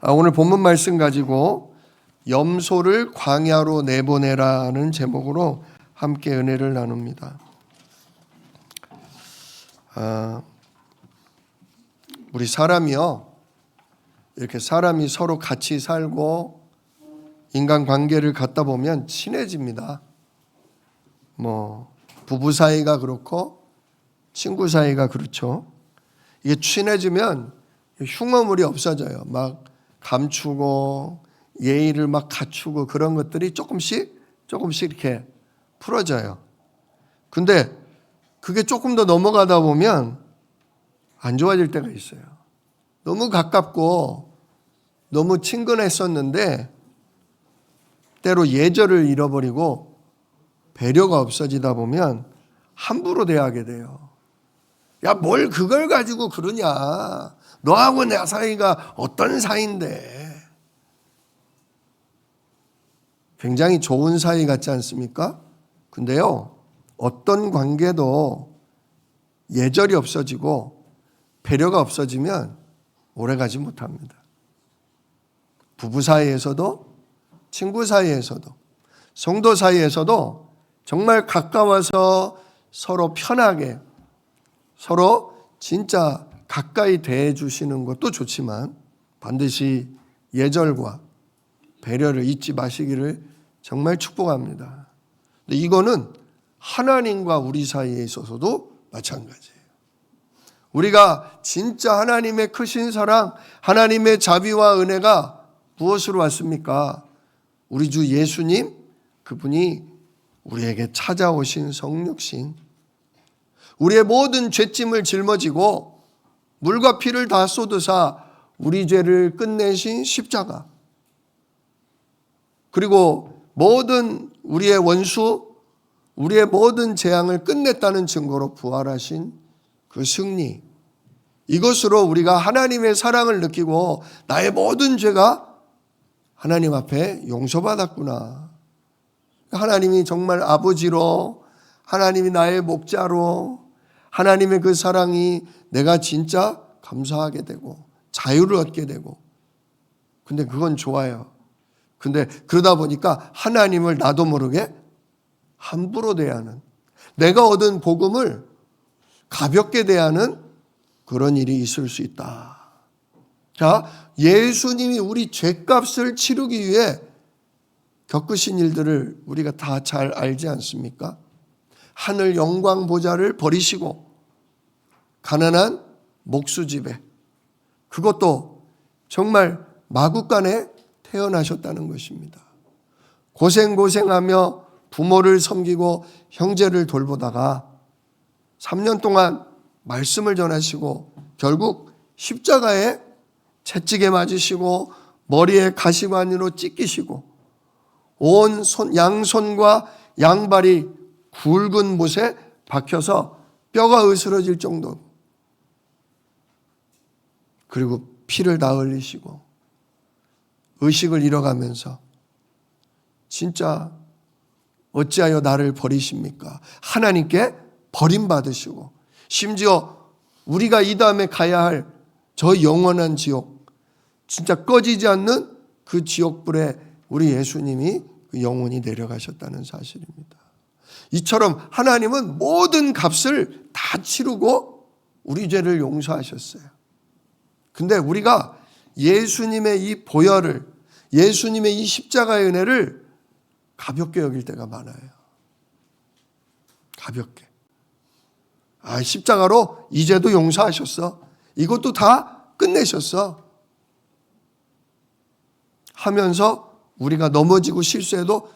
오늘 본문 말씀 가지고 염소를 광야로 내보내라는 제목으로 함께 은혜를 나눕니다. 우리 사람이요, 이렇게 사람이 서로 같이 살고 인간관계를 갖다 보면 친해집니다. 부부 사이가 그렇고 친구 사이가 그렇죠. 이게 친해지면 흉어물이 없어져요. 막 감추고 예의를 막 갖추고 그런 것들이 조금씩 이렇게 풀어져요. 근데 그게 조금 더 넘어가다 보면 안 좋아질 때가 있어요. 너무 가깝고 너무 친근했었는데 때로 예절을 잃어버리고 배려가 없어지다 보면 함부로 대하게 돼요. 야, 뭘 그걸 가지고 그러냐. 너하고 내 사이가 어떤 사이인데. 굉장히 좋은 사이 같지 않습니까? 근데요, 어떤 관계도 예절이 없어지고 배려가 없어지면 오래가지 못합니다. 부부 사이에서도 친구 사이에서도 성도 사이에서도 정말 가까워서 서로 편하게 서로 진짜 가까이 대해주시는 것도 좋지만 반드시 예절과 배려를 잊지 마시기를 정말 축복합니다. 근데 이거는 하나님과 우리 사이에 있어서도 마찬가지예요. 우리가 진짜 하나님의 크신 사랑, 하나님의 자비와 은혜가 무엇으로 왔습니까? 우리 주 예수님, 그분이 우리에게 찾아오신 성육신, 우리의 모든 죄짐을 짊어지고 물과 피를 다 쏟으사 우리 죄를 끝내신 십자가, 그리고 모든 우리의 원수, 우리의 모든 재앙을 끝냈다는 증거로 부활하신 그 승리, 이것으로 우리가 하나님의 사랑을 느끼고 나의 모든 죄가 하나님 앞에 용서받았구나. 하나님이 정말 아버지로, 하나님이 나의 목자로, 하나님의 그 사랑이 내가 진짜 감사하게 되고 자유를 얻게 되고, 근데 그건 좋아요. 근데 그러다 보니까 하나님을 나도 모르게 함부로 대하는, 내가 얻은 복음을 가볍게 대하는 그런 일이 있을 수 있다. 자, 예수님이 우리 죄값을 치르기 위해 겪으신 일들을 우리가 다 잘 알지 않습니까? 하늘 영광 보좌를 버리시고 가난한 목수집에, 그것도 정말 마구간에 태어나셨다는 것입니다. 고생하며 부모를 섬기고 형제를 돌보다가 3년 동안 말씀을 전하시고 결국 십자가에 채찍에 맞으시고 머리에 가시관으로 찢기시고 온 양손과 양발이 굵은 못에 박혀서 뼈가 으스러질 정도, 그리고 피를 다 흘리시고 의식을 잃어가면서 진짜 어찌하여 나를 버리십니까? 하나님께 버림받으시고 심지어 우리가 이 다음에 가야 할 저 영원한 지옥, 진짜 꺼지지 않는 그 지옥불에 우리 예수님이 그 영원히 내려가셨다는 사실입니다. 이처럼 하나님은 모든 값을 다 치르고 우리 죄를 용서하셨어요. 근데 우리가 예수님의 이 보혈을, 예수님의 이 십자가의 은혜를 가볍게 여길 때가 많아요. 가볍게. 십자가로 이 죄도 용서하셨어, 이것도 다 끝내셨어 하면서 우리가 넘어지고 실수해도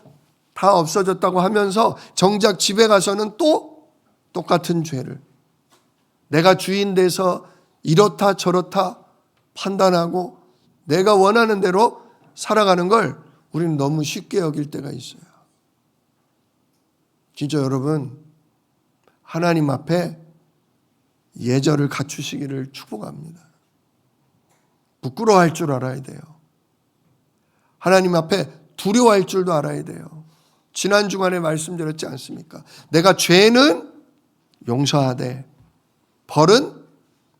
다 없어졌다고 하면서 정작 집에 가서는 또 똑같은 죄를, 내가 주인 돼서 이렇다 저렇다 판단하고 내가 원하는 대로 살아가는 걸 우리는 너무 쉽게 여길 때가 있어요. 진짜 여러분, 하나님 앞에 예절을 갖추시기를 축복합니다. 부끄러워할 줄 알아야 돼요. 하나님 앞에 두려워할 줄도 알아야 돼요. 지난 주간에 말씀드렸지 않습니까? 내가 죄는 용서하되 벌은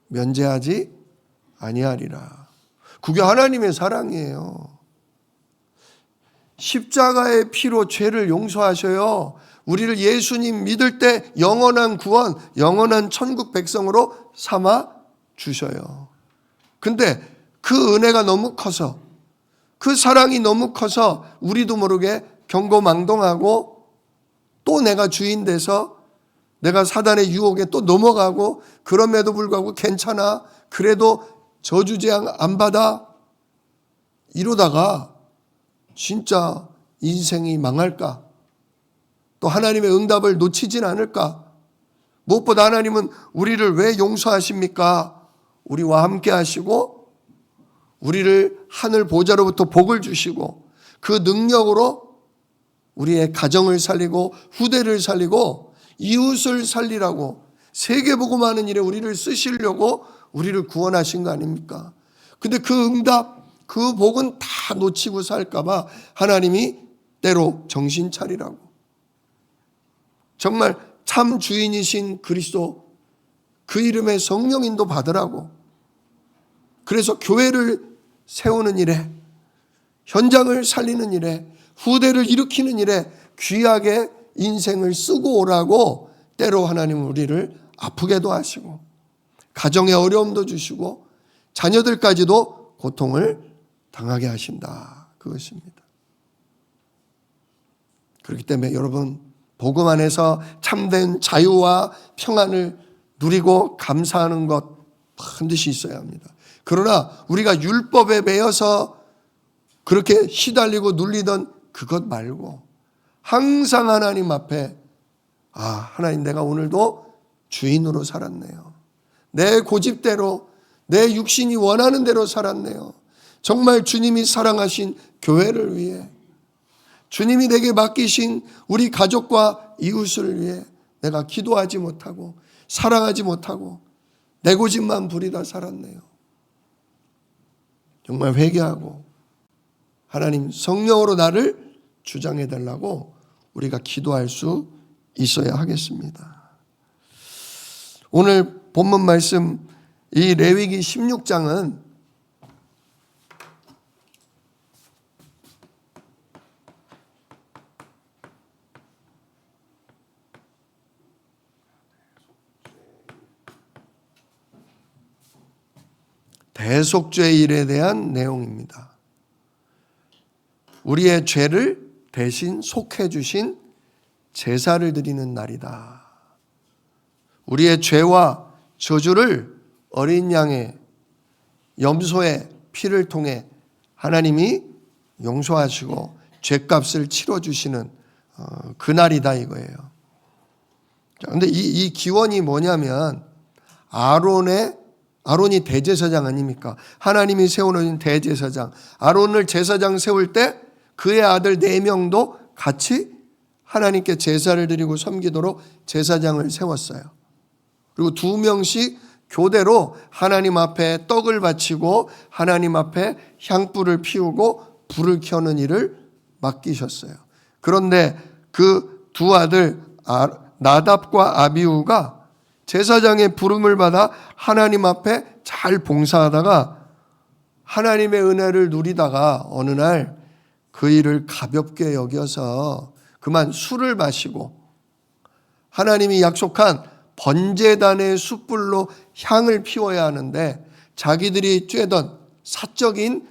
면제하지 아니하리라. 그게 하나님의 사랑이에요. 십자가의 피로 죄를 용서하셔요. 우리를 예수님 믿을 때 영원한 구원, 영원한 천국 백성으로 삼아 주셔요. 근데 그 은혜가 너무 커서, 그 사랑이 너무 커서 우리도 모르게 경고망동하고 또 내가 주인 돼서 내가 사단의 유혹에 또 넘어가고, 그럼에도 불구하고 괜찮아, 그래도 저주재앙 안 받아, 이러다가 진짜 인생이 망할까? 또 하나님의 응답을 놓치진 않을까? 무엇보다 하나님은 우리를 왜 용서하십니까? 우리와 함께 하시고 우리를 하늘 보좌로부터 복을 주시고 그 능력으로 우리의 가정을 살리고 후대를 살리고 이웃을 살리라고 세계복음하는 일에 우리를 쓰시려고 우리를 구원하신 거 아닙니까? 근데 그 응답, 그 복은 다 놓치고 살까 봐 하나님이 때로 정신 차리라고, 정말 참 주인이신 그리스도 그 이름의 성령인도 받으라고, 그래서 교회를 세우는 일에, 현장을 살리는 일에, 후대를 일으키는 일에 귀하게 인생을 쓰고 오라고 때로 하나님은 우리를 아프게도 하시고 가정에 어려움도 주시고 자녀들까지도 고통을 당하게 하신다, 그것입니다. 그렇기 때문에 여러분, 복음 안에서 참된 자유와 평안을 누리고 감사하는 것 반드시 있어야 합니다. 그러나 우리가 율법에 매여서 그렇게 시달리고 눌리던 그것 말고 항상 하나님 앞에, 하나님, 내가 오늘도 주인으로 살았네요. 내 고집대로, 내 육신이 원하는 대로 살았네요. 정말 주님이 사랑하신 교회를 위해, 주님이 내게 맡기신 우리 가족과 이웃을 위해 내가 기도하지 못하고 사랑하지 못하고 내 고집만 부리다 살았네요. 정말 회개하고 하나님 성령으로 나를 주장해 달라고 우리가 기도할 수 있어야 하겠습니다. 오늘 본문 말씀, 이 레위기 16장은 대속죄의 일에 대한 내용입니다. 우리의 죄를 대신 속해 주신 제사를 드리는 날이다. 우리의 죄와 저주를 어린 양의 염소의 피를 통해 하나님이 용서하시고 죄값을 치러주시는 그날이다, 이거예요. 그런데 이 기원이 뭐냐면, 아론이 대제사장 아닙니까? 하나님이 세워놓은 대제사장. 아론을 제사장 세울 때 그의 아들 4명도 같이 하나님께 제사를 드리고 섬기도록 제사장을 세웠어요. 그리고 2명씩 교대로 하나님 앞에 떡을 바치고 하나님 앞에 향불을 피우고 불을 켜는 일을 맡기셨어요. 그런데 그 2 아들 나답과 아비후가 제사장의 부름을 받아 하나님 앞에 잘 봉사하다가 하나님의 은혜를 누리다가 어느 날 그 일을 가볍게 여겨서 그만 술을 마시고 하나님이 약속한 번제단의 숯불로 향을 피워야 하는데 자기들이 쬐던 사적인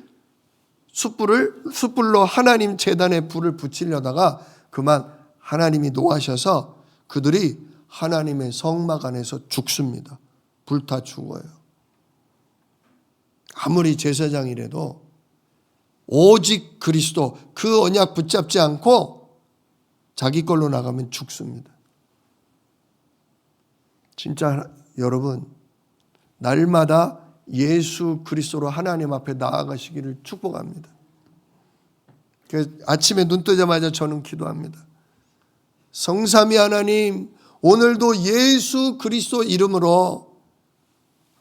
숯불로 하나님 제단에 불을 붙이려다가 그만 하나님이 노하셔서 그들이 하나님의 성막 안에서 죽습니다. 불타 죽어요. 아무리 제사장이라도 오직 그리스도, 그 언약 붙잡지 않고 자기 걸로 나가면 죽습니다. 진짜 여러분, 날마다 예수 그리스도로 하나님 앞에 나아가시기를 축복합니다. 그래서 아침에 눈 뜨자마자 저는 기도합니다. 성삼위 하나님, 오늘도 예수 그리스도 이름으로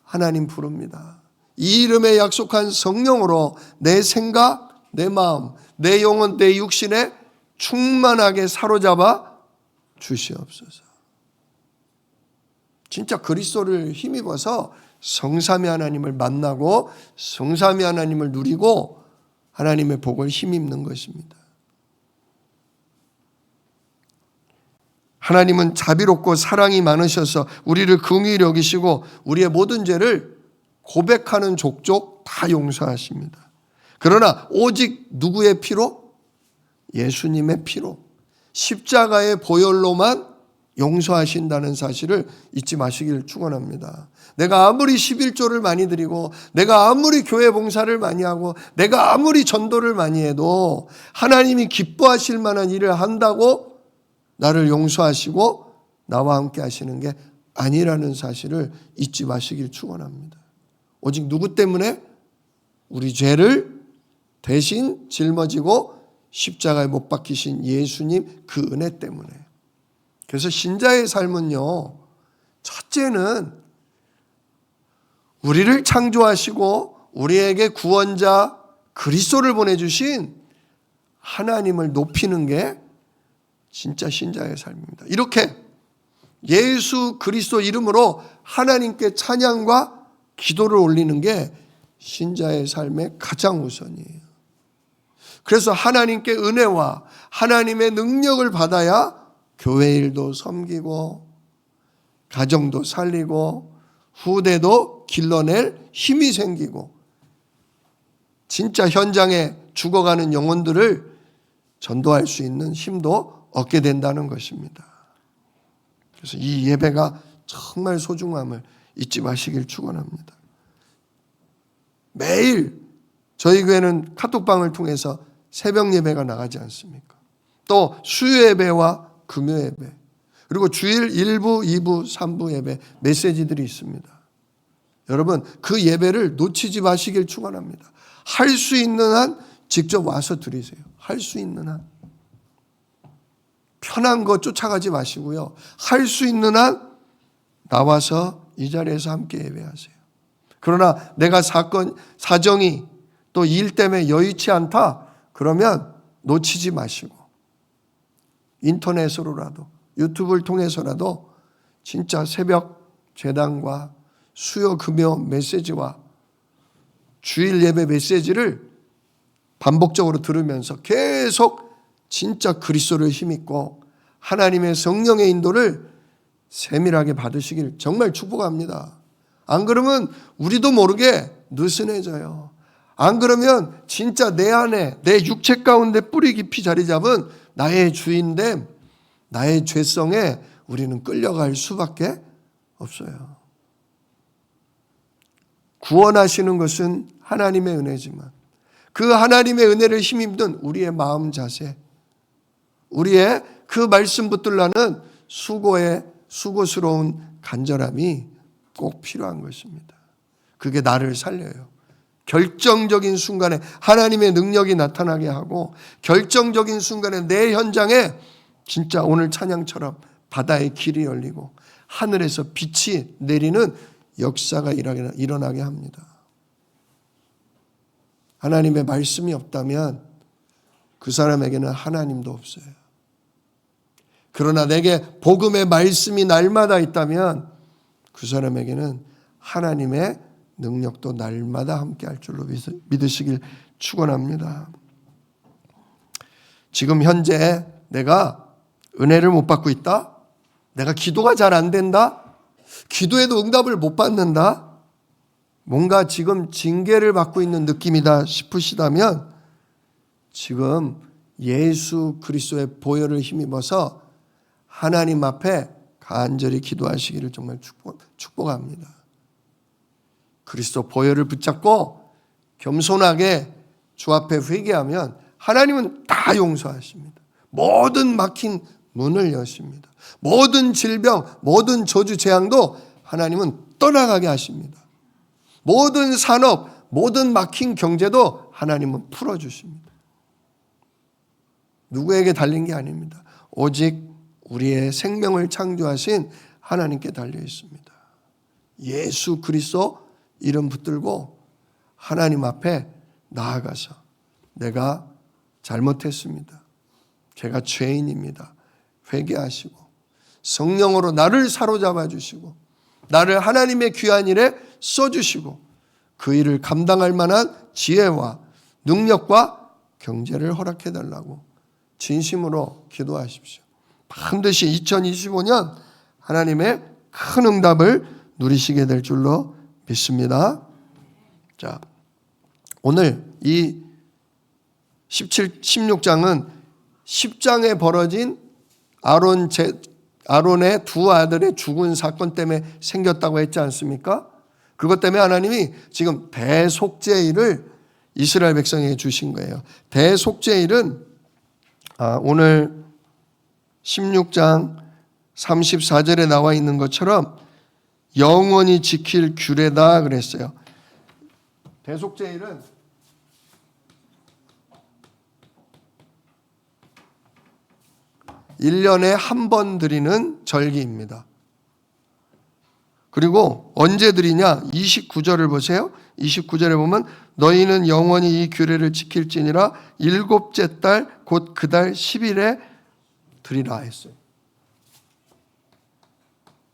하나님 부릅니다. 이 이름에 약속한 성령으로 내 생각, 내 마음, 내 영혼, 내 육신에 충만하게 사로잡아 주시옵소서. 진짜 그리스도를 힘입어서 성삼위 하나님을 만나고 성삼위 하나님을 누리고 하나님의 복을 힘입는 것입니다. 하나님은 자비롭고 사랑이 많으셔서 우리를 긍휼히 여기시고 우리의 모든 죄를 고백하는 족족 다 용서하십니다. 그러나 오직 누구의 피로? 예수님의 피로, 십자가의 보혈로만 용서하신다는 사실을 잊지 마시길 축원합니다. 내가 아무리 11조를 많이 드리고 내가 아무리 교회 봉사를 많이 하고 내가 아무리 전도를 많이 해도 하나님이 기뻐하실 만한 일을 한다고 나를 용서하시고 나와 함께 하시는 게 아니라는 사실을 잊지 마시길 축원합니다. 오직 누구 때문에? 우리 죄를 대신 짊어지고 십자가에 못 박히신 예수님 그 은혜 때문에. 그래서 신자의 삶은요, 첫째는 우리를 창조하시고 우리에게 구원자 그리스도를 보내주신 하나님을 높이는 게 진짜 신자의 삶입니다. 이렇게 예수 그리스도 이름으로 하나님께 찬양과 기도를 올리는 게 신자의 삶의 가장 우선이에요. 그래서 하나님께 은혜와 하나님의 능력을 받아야 교회 일도 섬기고 가정도 살리고 후대도 길러낼 힘이 생기고 진짜 현장에 죽어가는 영혼들을 전도할 수 있는 힘도 얻게 된다는 것입니다. 그래서 이 예배가 정말 소중함을 잊지 마시길 축원합니다. 매일 저희 교회는 카톡방을 통해서 새벽 예배가 나가지 않습니까? 또 수요 예배와 금요 예배, 그리고 주일 1부, 2부, 3부 예배 메시지들이 있습니다. 여러분 그 예배를 놓치지 마시길 축원합니다. 할 수 있는 한 직접 와서 드리세요. 할 수 있는 한. 편한 거 쫓아가지 마시고요. 할 수 있는 한 나와서 이 자리에서 함께 예배하세요. 그러나 내가 사정이 또 일 때문에 여의치 않다 그러면 놓치지 마시고 인터넷으로라도 유튜브를 통해서라도 진짜 새벽 제단과 수요 금요 메시지와 주일 예배 메시지를 반복적으로 들으면서 계속 진짜 그리스도를 힘입고 하나님의 성령의 인도를 세밀하게 받으시길 정말 축복합니다. 안 그러면 우리도 모르게 느슨해져요. 안 그러면 진짜 내 안에 내 육체 가운데 뿌리 깊이 자리 잡은 나의 주인됨, 나의 죄성에 우리는 끌려갈 수밖에 없어요. 구원하시는 것은 하나님의 은혜지만 그 하나님의 은혜를 힘입는 우리의 마음 자세, 우리의 그 말씀 붙들라는 수고스러운 간절함이 꼭 필요한 것입니다. 그게 나를 살려요. 결정적인 순간에 하나님의 능력이 나타나게 하고 결정적인 순간에 내 현장에 진짜 오늘 찬양처럼 바다의 길이 열리고 하늘에서 빛이 내리는 역사가 일어나게 합니다. 하나님의 말씀이 없다면 그 사람에게는 하나님도 없어요. 그러나 내게 복음의 말씀이 날마다 있다면 그 사람에게는 하나님의 능력도 날마다 함께할 줄로 믿으시길 축원합니다. 지금 현재 내가 은혜를 못 받고 있다? 내가 기도가 잘 안 된다? 기도해도 응답을 못 받는다? 뭔가 지금 징계를 받고 있는 느낌이다 싶으시다면 지금 예수 그리스도의 보혈을 힘입어서 하나님 앞에 간절히 기도하시기를 정말 축복합니다. 그리스도 보혈을 붙잡고 겸손하게 주 앞에 회개하면 하나님은 다 용서하십니다. 모든 막힌 문을 여십니다. 모든 질병, 모든 저주 재앙도 하나님은 떠나가게 하십니다. 모든 산업, 모든 막힌 경제도 하나님은 풀어주십니다. 누구에게 달린 게 아닙니다. 오직 우리의 생명을 창조하신 하나님께 달려 있습니다. 예수 그리스도 이름 붙들고 하나님 앞에 나아가서 내가 잘못했습니다. 제가 죄인입니다. 회개하시고 성령으로 나를 사로잡아 주시고 나를 하나님의 귀한 일에 써주시고 그 일을 감당할 만한 지혜와 능력과 경제를 허락해 달라고 진심으로 기도하십시오. 반드시 2025년 하나님의 큰 응답을 누리시게 될 줄로 믿습니다. 자, 오늘 이 16장은 10장에 벌어진 아론의 두 아들의 죽은 사건 때문에 생겼다고 했지 않습니까? 그것 때문에 하나님이 지금 대속죄일을 이스라엘 백성에게 주신 거예요. 대속죄일은 오늘 16장 34절에 나와 있는 것처럼 영원히 지킬 규례다 그랬어요. 대속죄일은 1년에 한 번 드리는 절기입니다. 그리고 언제 드리냐? 29절을 보세요. 29절에 보면 너희는 영원히 이 규례를 지킬지니라 일곱째 달 곧 그 달 10일에 드리라 했어요.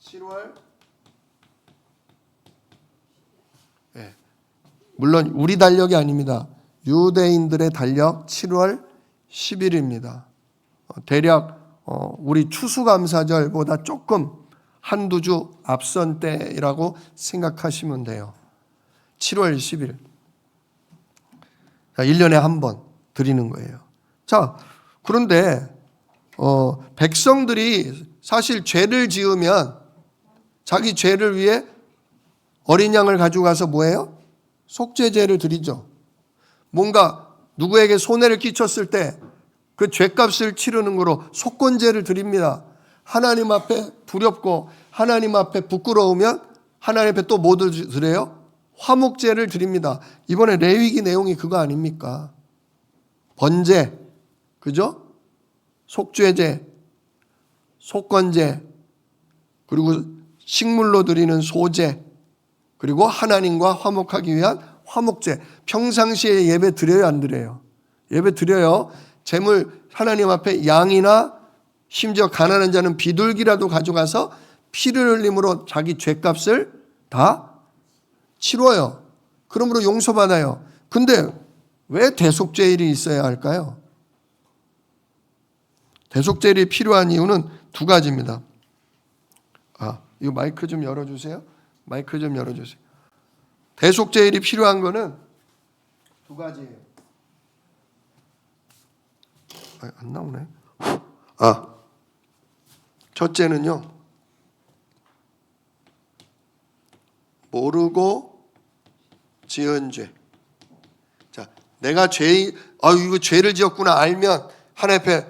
7월 물론 우리 달력이 아닙니다. 유대인들의 달력 7월 10일입니다. 대략 우리 추수감사절보다 조금 한두 주 앞선 때라고 생각하시면 돼요. 7월 10일. 1년에 한 번 드리는 거예요. 자, 그런데 백성들이 사실 죄를 지으면 자기 죄를 위해 어린 양을 가지고 가서 뭐예요? 속죄제를 드리죠. 뭔가 누구에게 손해를 끼쳤을 때 그 죄값을 치르는 거로 속건제를 드립니다. 하나님 앞에 두렵고 하나님 앞에 부끄러우면 하나님 앞에 또 뭐 드려요? 화목제를 드립니다. 이번에 레위기 내용이 그거 아닙니까? 번제, 그죠? 속죄제, 속건제, 그리고 식물로 드리는 소제, 그리고 하나님과 화목하기 위한 화목제. 평상시에 예배 드려요, 안 드려요? 예배 드려요. 재물 하나님 앞에 양이나 심지어 가난한 자는 비둘기라도 가져가서 피를 흘림으로 자기 죄값을 다 치러요. 그러므로 용서받아요. 근데 왜 대속죄일이 있어야 할까요? 대속죄일이 필요한 이유는 두 가지입니다. 이거 마이크 좀 열어주세요. 마이크 좀 열어주세요. 대속죄일이 필요한 거는 두 가지예요. 안 나오네. 첫째는요, 모르고 지은 죄. 자, 내가 이거 죄를 지었구나 알면 하나님 앞에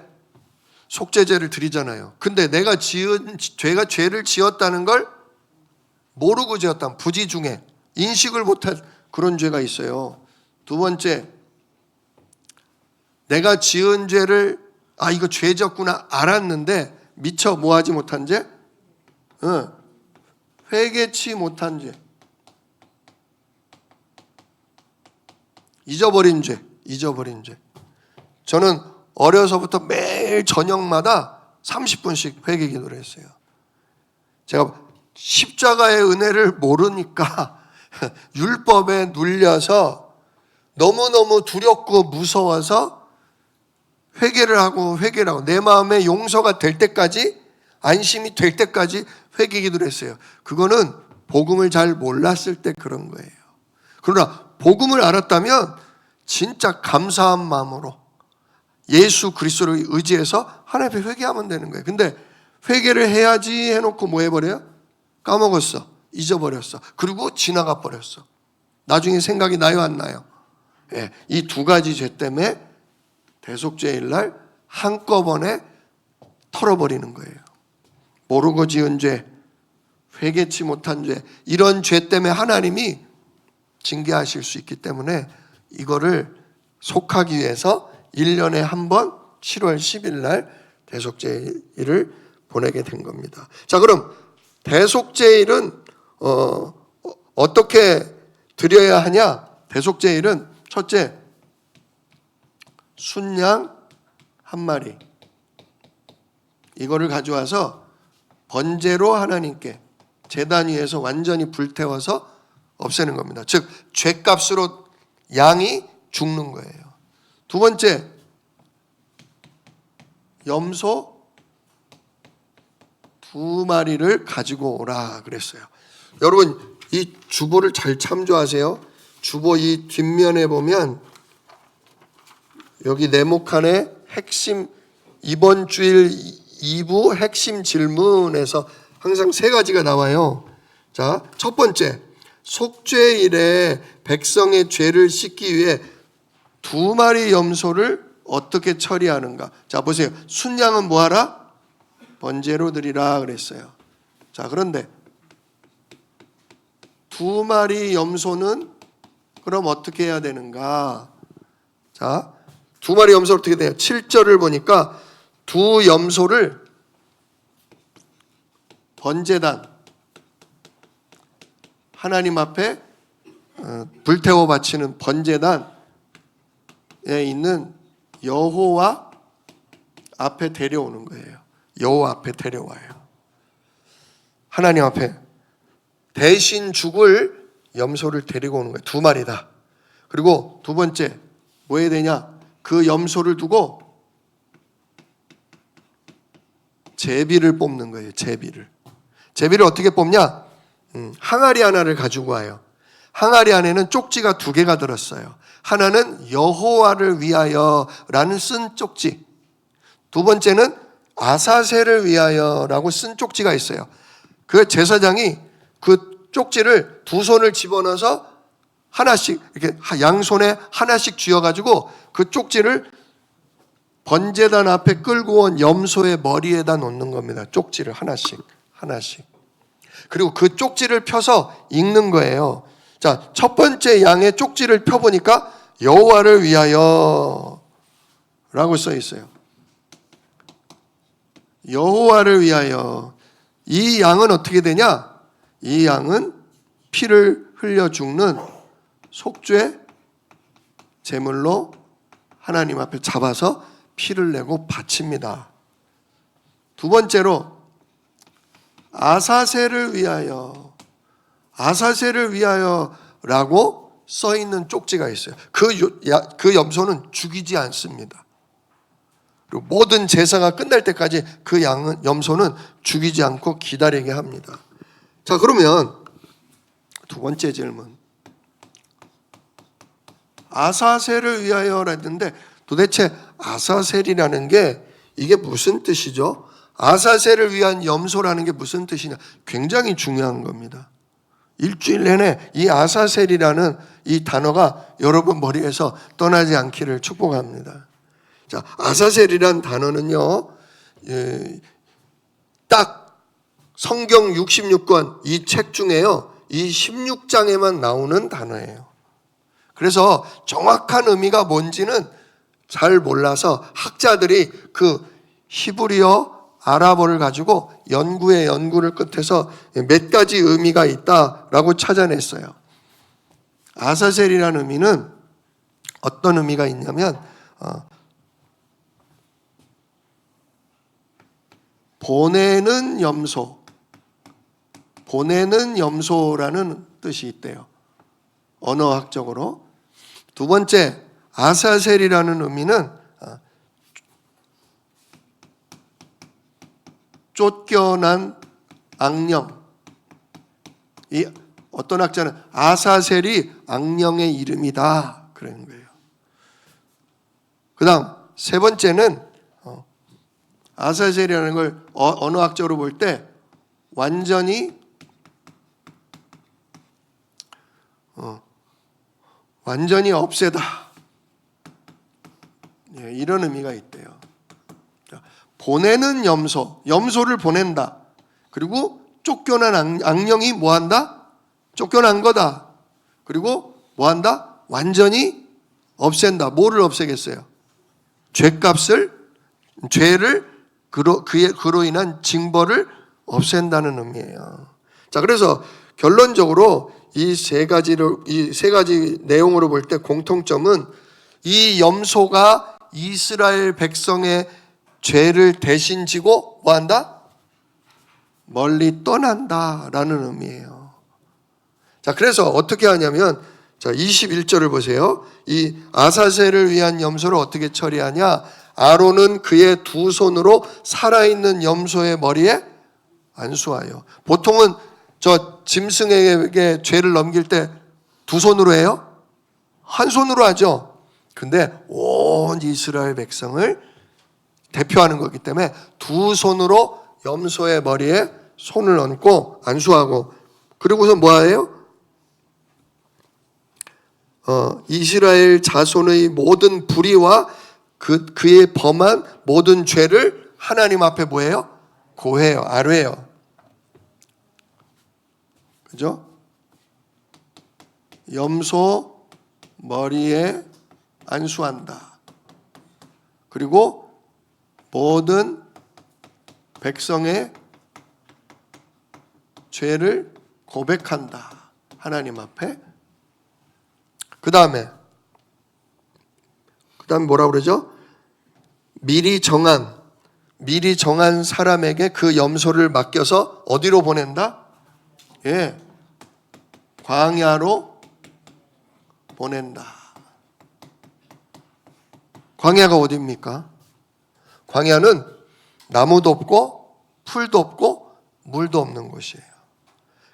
속죄제를 드리잖아요. 근데 내가 죄를 지었다는 걸 모르고 지었다. 부지 중에 인식을 못한 그런 죄가 있어요. 두 번째, 내가 지은 죄를 이거 죄 지었구나 알았는데 미처 뭐하지 못한 죄? 회개치 못한 죄. 잊어버린 죄. 저는 어려서부터 매일 저녁마다 30분씩 회개 기도를 했어요. 제가 십자가의 은혜를 모르니까 율법에 눌려서 너무너무 두렵고 무서워서 회개를 하고 내 마음에 용서가 될 때까지, 안심이 될 때까지 회개 기도를 했어요. 그거는 복음을 잘 몰랐을 때 그런 거예요. 그러나 복음을 알았다면 진짜 감사한 마음으로 예수 그리스도를 의지해서 하나님 앞에 회개하면 되는 거예요. 근데 회개를 해야지 해놓고 뭐 해버려요? 까먹었어. 잊어버렸어. 그리고 지나가 버렸어. 나중에 생각이 나요, 안 나요? 이 두 가지 죄 때문에 대속죄일 날 한꺼번에 털어버리는 거예요. 모르고 지은 죄, 회개치 못한 죄, 이런 죄 때문에 하나님이 징계하실 수 있기 때문에 이거를 속하기 위해서 1년에 한 번 7월 10일 날 대속죄일을 보내게 된 겁니다. 자, 그럼 대속죄일은 어떻게 드려야 하냐? 대속죄일은 첫째, 순양 한 마리, 이거를 가져와서 번제로 하나님께 제단 위에서 완전히 불태워서 없애는 겁니다. 즉 죄값으로 양이 죽는 거예요. 두 번째, 염소 2마리를 가지고 오라 그랬어요. 여러분 이 주보를 잘 참조하세요. 주보 이 뒷면에 보면 여기 네모칸에 핵심, 이번 주일 2부 핵심 질문에서 항상 3가지가 나와요. 자, 첫 번째, 속죄일에 백성의 죄를 씻기 위해 2마리 염소를 어떻게 처리하는가. 자, 보세요. 순양은 뭐하라? 번제로 드리라 그랬어요. 자, 그런데 2마리 염소는 그럼 어떻게 해야 되는가? 자, 2마리 염소 어떻게 돼요? 7절을 보니까 2 염소를 번제단, 하나님 앞에 불태워 바치는 번제단에 있는 여호와 앞에 데려오는 거예요. 여호와 앞에 데려와요. 하나님 앞에 대신 죽을 염소를 데리고 오는 거예요. 2마리다. 그리고 두 번째 뭐 해야 되냐? 그 염소를 두고 제비를 뽑는 거예요. 제비를 어떻게 뽑냐? 항아리 하나를 가지고 와요. 항아리 안에는 쪽지가 2개가 들었어요. 하나는 여호와를 위하여라는 쓴 쪽지, 두 번째는 아사셀을 위하여라고 쓴 쪽지가 있어요. 그 제사장이 그 쪽지를 2손을 집어넣어서 하나씩 이렇게 양손에 하나씩 쥐어가지고 그 쪽지를 번제단 앞에 끌고 온 염소의 머리에다 놓는 겁니다. 쪽지를 하나씩. 그리고 그 쪽지를 펴서 읽는 거예요. 자, 첫 번째 양의 쪽지를 펴보니까 여호와를 위하여 라고 써 있어요. 여호와를 위하여. 이 양은 어떻게 되냐? 이 양은 피를 흘려 죽는 속죄 제물로 하나님 앞에 잡아서 피를 내고 바칩니다. 두 번째로 아사셀을 위하여라고 써 있는 쪽지가 있어요. 그 염소는 죽이지 않습니다. 그리고 모든 제사가 끝날 때까지 그 염소는 죽이지 않고 기다리게 합니다. 자, 그러면 두 번째 질문. 아사셀을 위하여라 했는데 도대체 아사셀이라는 게 이게 무슨 뜻이죠? 아사셀을 위한 염소라는 게 무슨 뜻이냐? 굉장히 중요한 겁니다. 일주일 내내 이 아사셀이라는 이 단어가 여러분 머리에서 떠나지 않기를 축복합니다. 자, 아사셀이란 단어는요, 딱 성경 66권 이 책 중에요, 이 16장에만 나오는 단어예요. 그래서 정확한 의미가 뭔지는 잘 몰라서 학자들이 그 히브리어, 아랍어를 가지고 연구를 끝해서 몇 가지 의미가 있다라고 찾아냈어요. 아사셀이라는 의미는 어떤 의미가 있냐면 보내는 염소라는 뜻이 있대요. 언어학적으로. 두 번째, 아사셀이라는 의미는 쫓겨난 악령. 이 어떤 학자는 아사셀이 악령의 이름이다 그러는 거예요. 그 다음 세 번째는 아사셀이라는 걸 언어학적으로 볼 때 완전히 없애다, 이런 의미가 있대요. 보내는 염소를 보낸다. 그리고 쫓겨난 악령이 뭐한다? 쫓겨난 거다. 그리고 뭐한다? 완전히 없앤다. 뭐를 없애겠어요? 죄를 그로 인한 징벌을 없앤다는 의미예요. 자, 그래서 결론적으로 이 세 가지 내용으로 볼 때 공통점은 이 염소가 이스라엘 백성의 죄를 대신 지고 뭐한다? 멀리 떠난다라는 의미예요. 자, 그래서 어떻게 하냐면 자, 21절을 보세요. 이 아사셀을 위한 염소를 어떻게 처리하냐? 아론은 그의 두 손으로 살아있는 염소의 머리에 안수하여. 보통은 저 짐승에게 죄를 넘길 때 두 손으로 해요? 한 손으로 하죠. 근데 온 이스라엘 백성을 대표하는 거기 때문에 두 손으로 염소의 머리에 손을 얹고 안수하고, 그리고서 뭐예요? 이스라엘 자손의 모든 불의와 그의 범한 모든 죄를 하나님 앞에 뭐예요? 고해요, 아뢰요. 그죠? 염소 머리에 안수한다. 그리고 모든 백성의 죄를 고백한다, 하나님 앞에. 그 다음에 뭐라 그러죠? 미리 정한 사람에게 그 염소를 맡겨서 어디로 보낸다? 예, 광야로 보낸다. 광야가 어디입니까? 광야는 나무도 없고 풀도 없고 물도 없는 곳이에요.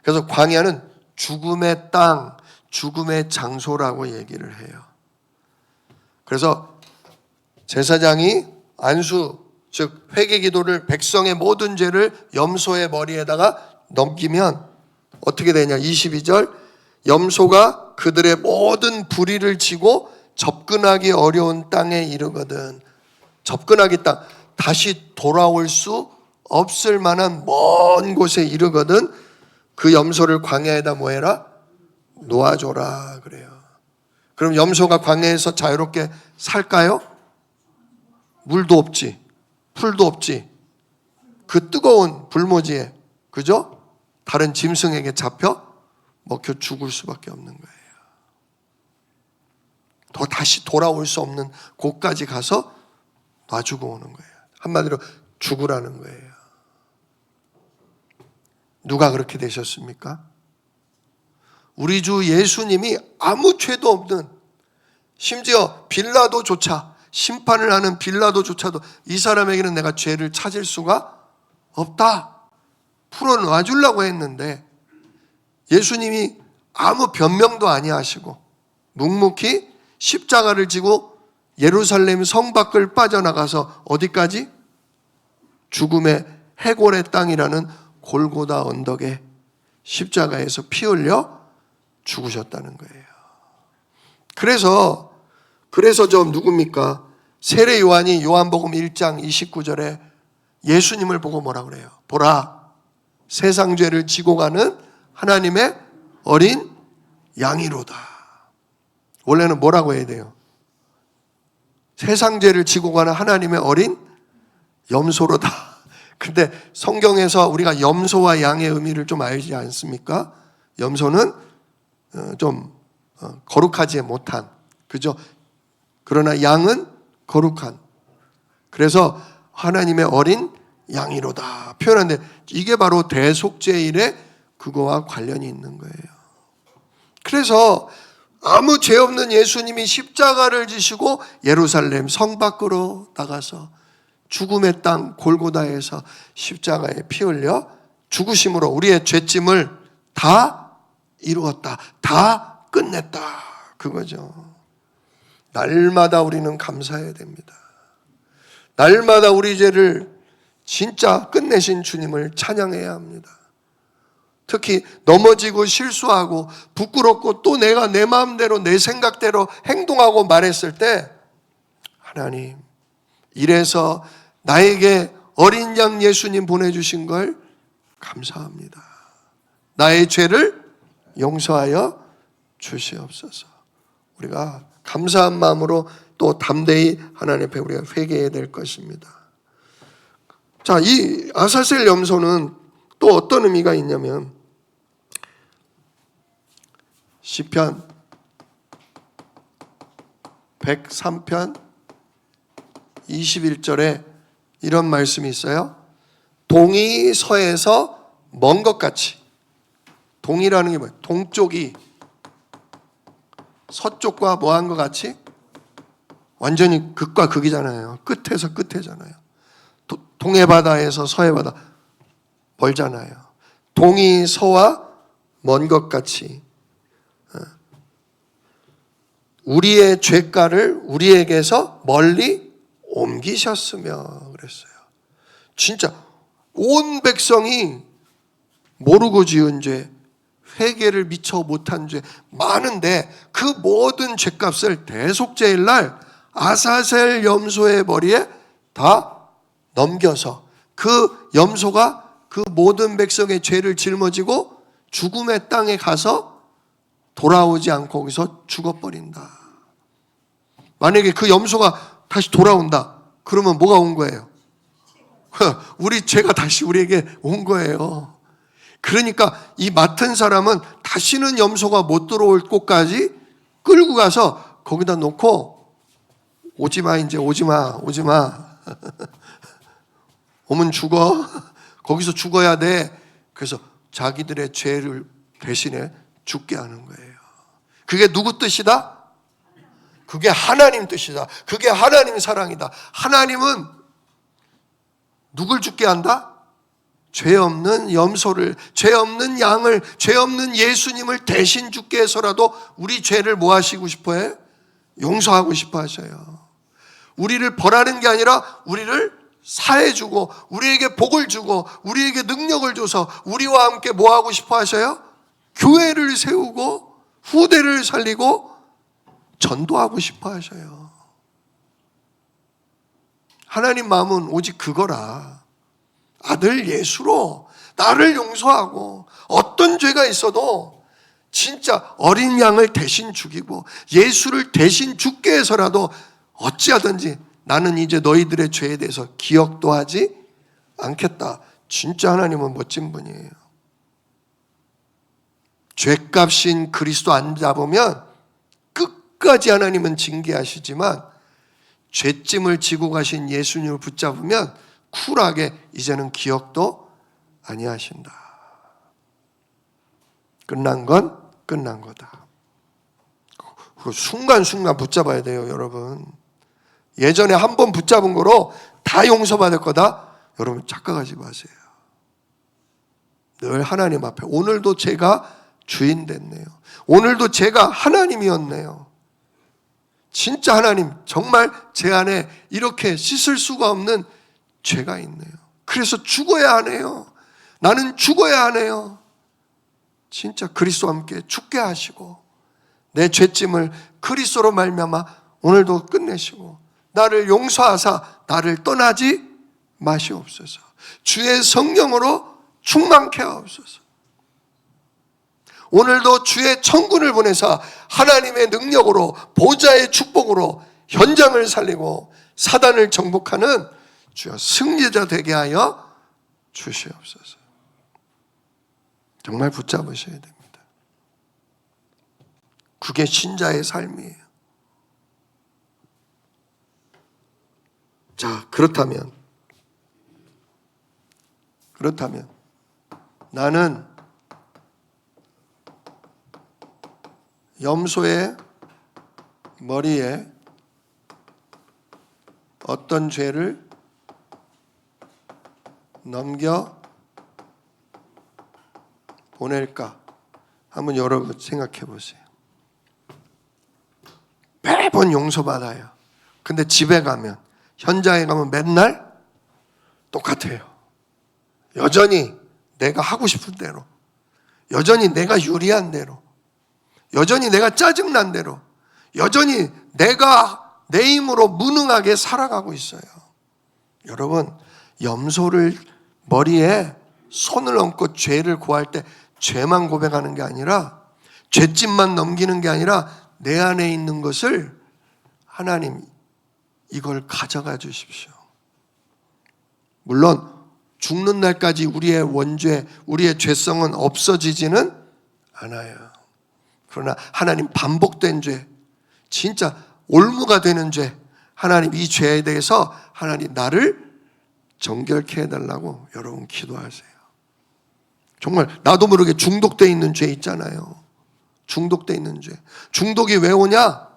그래서 광야는 죽음의 땅, 죽음의 장소라고 얘기를 해요. 그래서 제사장이 안수, 즉 회개기도를, 백성의 모든 죄를 염소의 머리에다가 넘기면 어떻게 되냐? 22절, 염소가 그들의 모든 불의를 지고 접근하기 어려운 땅에 이르거든. 접근하기 땅, 다시 돌아올 수 없을 만한 먼 곳에 이르거든. 그 염소를 광야에다 뭐해라? 놓아줘라 그래요. 그럼 염소가 광야에서 자유롭게 살까요? 물도 없지, 풀도 없지, 그 뜨거운 불모지에, 그죠? 다른 짐승에게 잡혀 먹혀 죽을 수밖에 없는 거예요. 더 다시 돌아올 수 없는 곳까지 가서 놔주고 오는 거예요. 한마디로 죽으라는 거예요. 누가 그렇게 되셨습니까? 우리 주 예수님이 아무 죄도 없는, 심지어 빌라도조차, 심판을 하는 빌라도조차도 이 사람에게는 내가 죄를 찾을 수가 없다, 풀어놔 주려고 했는데 예수님이 아무 변명도 아니하시고 묵묵히 십자가를 지고 예루살렘 성 밖을 빠져나가서 어디까지? 죽음의 해골의 땅이라는 골고다 언덕에 십자가에서 피 흘려 죽으셨다는 거예요. 그래서 저 누굽니까? 세례 요한이 요한복음 1장 29절에 예수님을 보고 뭐라 그래요? 보라, 세상 죄를 지고 가는 하나님의 어린 양이로다. 원래는 뭐라고 해야 돼요? 세상 죄를 지고 가는 하나님의 어린 염소로다. 근데 성경에서 우리가 염소와 양의 의미를 좀 알지 않습니까? 염소는 좀 거룩하지 못한, 그죠? 그러나 양은 거룩한. 그래서 하나님의 어린 양이로다 표현하는데, 이게 바로 대속죄일의 그거와 관련이 있는 거예요. 그래서 아무 죄 없는 예수님이 십자가를 지시고 예루살렘 성 밖으로 나가서 죽음의 땅 골고다에서 십자가에 피 흘려 죽으심으로 우리의 죄짐을 다 이루었다, 다 끝냈다, 그거죠. 날마다 우리는 감사해야 됩니다. 날마다 우리 죄를 진짜 끝내신 주님을 찬양해야 합니다. 특히 넘어지고 실수하고 부끄럽고 또 내가 내 마음대로 내 생각대로 행동하고 말했을 때, 하나님, 이래서 나에게 어린 양 예수님 보내주신 걸 감사합니다. 나의 죄를 용서하여 주시옵소서. 우리가 감사한 마음으로 또 담대히 하나님 앞에 우리가 회개해야 될 것입니다. 자, 이 아사셀 염소는 또 어떤 의미가 있냐면, 시편 103편 21절에 이런 말씀이 있어요. 동이 서에서 먼 것 같이. 동이라는 게 뭐예요? 동쪽이 서쪽과 뭐한 것 같이 완전히 극과 극이잖아요. 끝에서 끝에잖아요. 동해 바다에서 서해 바다 멀잖아요. 동이 서와 먼 것 같이 우리의 죄가를 우리에게서 멀리 옮기셨으며 그랬어요. 진짜 온 백성이 모르고 지은 죄, 회개를 미처 못한 죄 많은데 그 모든 죄값을 대속죄일 날 아사셀 염소의 머리에 다 넘겨서 그 염소가 그 모든 백성의 죄를 짊어지고 죽음의 땅에 가서 돌아오지 않고 거기서 죽어버린다. 만약에 그 염소가 다시 돌아온다. 그러면 뭐가 온 거예요? 우리 죄가 다시 우리에게 온 거예요. 그러니까 이 맡은 사람은 다시는 염소가 못 들어올 곳까지 끌고 가서 거기다 놓고 오지마 이제 오지마 오면 죽어. 거기서 죽어야 돼. 그래서 자기들의 죄를 대신에 죽게 하는 거예요. 그게 누구 뜻이다? 그게 하나님 뜻이다. 그게 하나님 사랑이다. 하나님은 누굴 죽게 한다? 죄 없는 염소를, 죄 없는 양을, 죄 없는 예수님을 대신 죽게 해서라도 우리 죄를 뭐 하시고 싶어 해? 용서하고 싶어 하셔요. 우리를 벌하는 게 아니라 우리를 사해주고 우리에게 복을 주고 우리에게 능력을 줘서 우리와 함께 뭐 하고 싶어 하셔요? 교회를 세우고 후대를 살리고 전도하고 싶어 하셔요. 하나님 마음은 오직 그거라. 아들 예수로 나를 용서하고 어떤 죄가 있어도 진짜 어린 양을 대신 죽이고 예수를 대신 죽게 해서라도 어찌하든지 나는 이제 너희들의 죄에 대해서 기억도 하지 않겠다. 진짜 하나님은 멋진 분이에요. 죄값인 그리스도 안 잡으면 끝까지 하나님은 징계하시지만 죄짐을 지고 가신 예수님을 붙잡으면 쿨하게 이제는 기억도 아니하신다. 끝난 건 끝난 거다. 순간순간 붙잡아야 돼요, 여러분. 예전에 한 번 붙잡은 거로 다 용서받을 거다? 여러분 착각하지 마세요. 늘 하나님 앞에 오늘도 제가 주인 됐네요. 오늘도 제가 하나님이었네요. 진짜 하나님 정말 제 안에 이렇게 씻을 수가 없는 죄가 있네요. 그래서 죽어야 하네요. 나는 죽어야 하네요. 진짜 그리스도와 함께 죽게 하시고 내 죄짐을 그리스도로 말미암아 오늘도 끝내시고 나를 용서하사 나를 떠나지 마시옵소서. 주의 성령으로 충만케 하옵소서. 오늘도 주의 천군을 보내사 하나님의 능력으로 보좌의 축복으로 현장을 살리고 사단을 정복하는 주여 승리자 되게 하여 주시옵소서. 정말 붙잡으셔야 됩니다. 그게 신자의 삶이에요. 자, 그렇다면 나는 염소의 머리에 어떤 죄를 넘겨 보낼까? 한번 여러분 생각해 보세요. 매번 용서받아요. 근데 집에 가면, 현장에 가면 맨날 똑같아요. 여전히 내가 하고 싶은 대로, 여전히 내가 유리한 대로, 여전히 내가 짜증난 대로, 여전히 내가 내 힘으로 무능하게 살아가고 있어요. 여러분, 염소를 머리에 손을 얹고 죄를 고할 때 죄만 고백하는 게 아니라, 죄짐만 넘기는 게 아니라 내 안에 있는 것을 하나님 이걸 가져가 주십시오. 물론 죽는 날까지 우리의 원죄, 우리의 죄성은 없어지지는 않아요. 그러나 하나님 반복된 죄, 진짜 올무가 되는 죄, 하나님 이 죄에 대해서 하나님 나를 정결케 해달라고 여러분 기도하세요. 정말 나도 모르게 중독되어 있는 죄 있잖아요. 중독되어 있는 죄. 중독이 왜 오냐?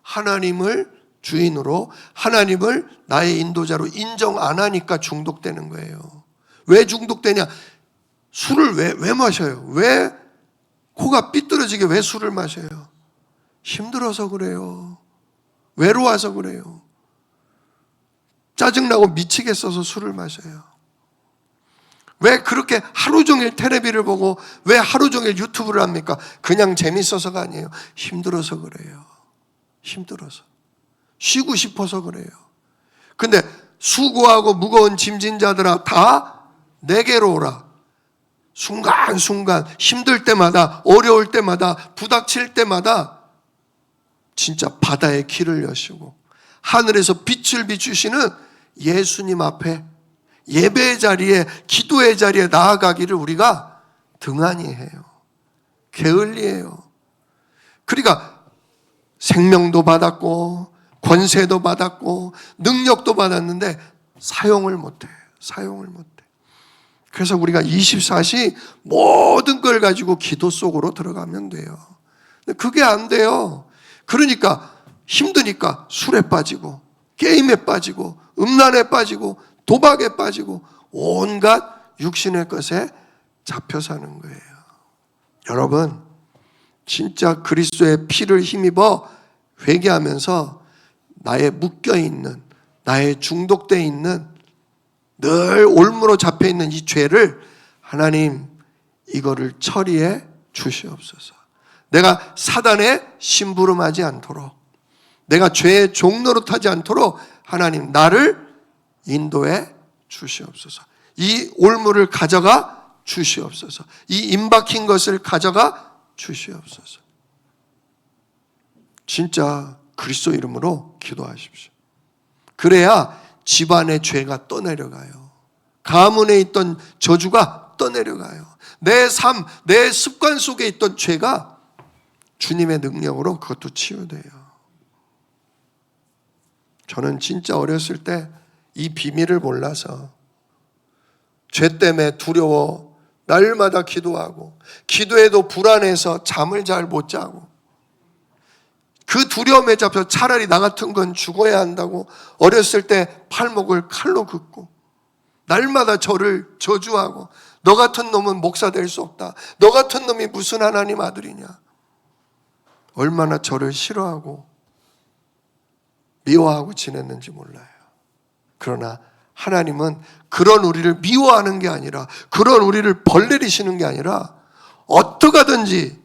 하나님을 주인으로, 하나님을 나의 인도자로 인정 안 하니까 중독되는 거예요. 왜 중독되냐? 술을 왜 마셔요? 왜 코가 삐뚤어지게 왜 술을 마셔요? 힘들어서 그래요. 외로워서 그래요. 짜증나고 미치겠어서 술을 마셔요. 왜 그렇게 하루 종일 텔레비를 보고 왜 하루 종일 유튜브를 합니까? 그냥 재밌어서가 아니에요. 힘들어서 그래요. 힘들어서. 쉬고 싶어서 그래요. 근데 수고하고 무거운 짐진 자들아 다 내게로 오라. 순간순간 힘들 때마다, 어려울 때마다, 부닥칠 때마다 진짜 바다의 길을 여시고 하늘에서 빛을 비추시는 예수님 앞에, 예배의 자리에, 기도의 자리에 나아가기를 우리가 등한히 해요. 게을리해요. 그러니까 생명도 받았고 권세도 받았고 능력도 받았는데 사용을 못해. 사용을 못해. 그래서 우리가 24시 모든 걸 가지고 기도 속으로 들어가면 돼요. 근데 그게 안 돼요. 그러니까 힘드니까 술에 빠지고 게임에 빠지고 음란에 빠지고 도박에 빠지고 온갖 육신의 것에 잡혀 사는 거예요. 여러분, 진짜 그리스도의 피를 힘입어 회개하면서 나의 묶여있는, 나의 중독되어 있는, 늘 올무로 잡혀있는 이 죄를 하나님 이거를 처리해 주시옵소서. 내가 사단의 심부름하지 않도록, 내가 죄의 종노릇하지 않도록 하나님 나를 인도해 주시옵소서. 이 올무를 가져가 주시옵소서. 이 임박힌 것을 가져가 주시옵소서. 진짜 그리스도 이름으로 기도하십시오. 그래야 집안의 죄가 떠내려가요. 가문에 있던 저주가 떠내려가요. 내 삶, 내 습관 속에 있던 죄가 주님의 능력으로 그것도 치유돼요. 저는 진짜 어렸을 때 이 비밀을 몰라서 죄 때문에 두려워 날마다 기도하고 기도해도 불안해서 잠을 잘 못 자고 그 두려움에 잡혀 차라리 나 같은 건 죽어야 한다고 어렸을 때 팔목을 칼로 긋고 날마다 저를 저주하고 너 같은 놈은 목사 될 수 없다. 너 같은 놈이 무슨 하나님 아들이냐. 얼마나 저를 싫어하고 미워하고 지냈는지 몰라요. 그러나 하나님은 그런 우리를 미워하는 게 아니라 그런 우리를 벌내리시는 게 아니라 어떻게 하든지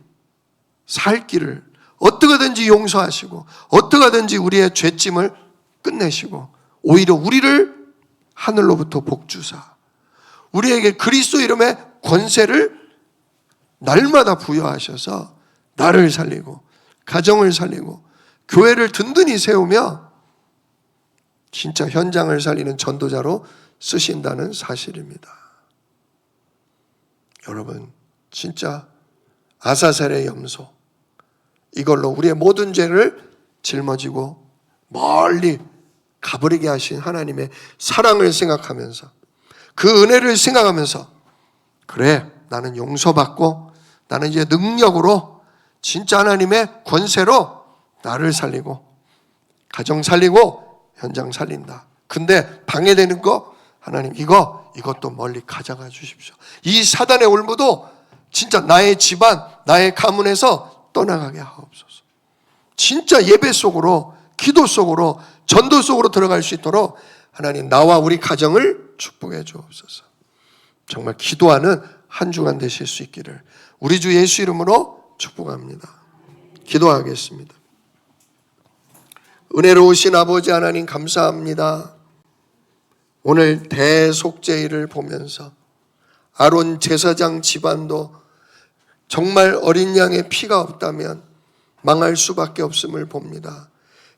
살 길을 어떻게 하든지 용서하시고 어떻게 하든지 우리의 죄짐을 끝내시고 오히려 우리를 하늘로부터 복주사 우리에게 그리스도 이름의 권세를 날마다 부여하셔서 나를 살리고 가정을 살리고 교회를 든든히 세우며 진짜 현장을 살리는 전도자로 쓰신다는 사실입니다. 여러분, 진짜 아사셀의 염소 이걸로 우리의 모든 죄를 짊어지고 멀리 가버리게 하신 하나님의 사랑을 생각하면서 그 은혜를 생각하면서 그래, 나는 용서받고 나는 이제 능력으로 진짜 하나님의 권세로 나를 살리고 가정 살리고 현장 살린다. 근데 방해되는 거 하나님 이것도 멀리 가져가 주십시오. 이 사단의 올무도 진짜 나의 집안, 나의 가문에서 떠나가게 하옵소서. 진짜 예배 속으로, 기도 속으로, 전도 속으로 들어갈 수 있도록 하나님 나와 우리 가정을 축복해 주옵소서. 정말 기도하는 한 주간 되실 수 있기를 우리 주 예수 이름으로 축복합니다. 기도하겠습니다. 은혜로우신 아버지 하나님 감사합니다. 오늘 대속죄일을 보면서 아론 제사장 집안도 정말 어린 양의 피가 없다면 망할 수밖에 없음을 봅니다.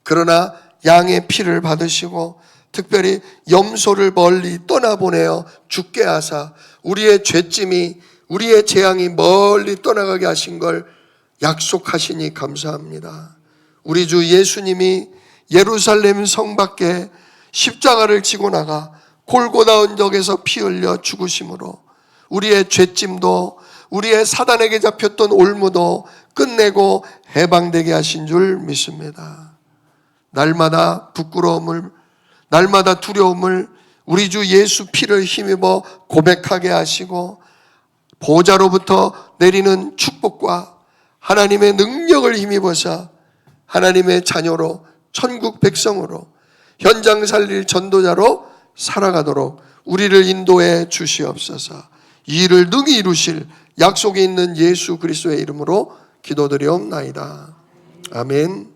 그러나 양의 피를 받으시고 특별히 염소를 멀리 떠나보내어 죽게 하사 우리의 죄짐이 우리의 재앙이 멀리 떠나가게 하신 걸 약속하시니 감사합니다. 우리 주 예수님이 예루살렘 성 밖에 십자가를 지고 나가 골고다 언덕에서 피 흘려 죽으심으로 우리의 죄짐도 우리의 사단에게 잡혔던 올무도 끝내고 해방되게 하신 줄 믿습니다. 날마다 부끄러움을, 날마다 두려움을 우리 주 예수 피를 힘입어 고백하게 하시고 보좌로부터 내리는 축복과 하나님의 능력을 힘입어서 하나님의 자녀로 천국 백성으로 현장 살릴 전도자로 살아가도록 우리를 인도해 주시옵소서. 이 일을 능히 이루실 약속이 있는 예수 그리스도의 이름으로 기도드리옵나이다. 아멘.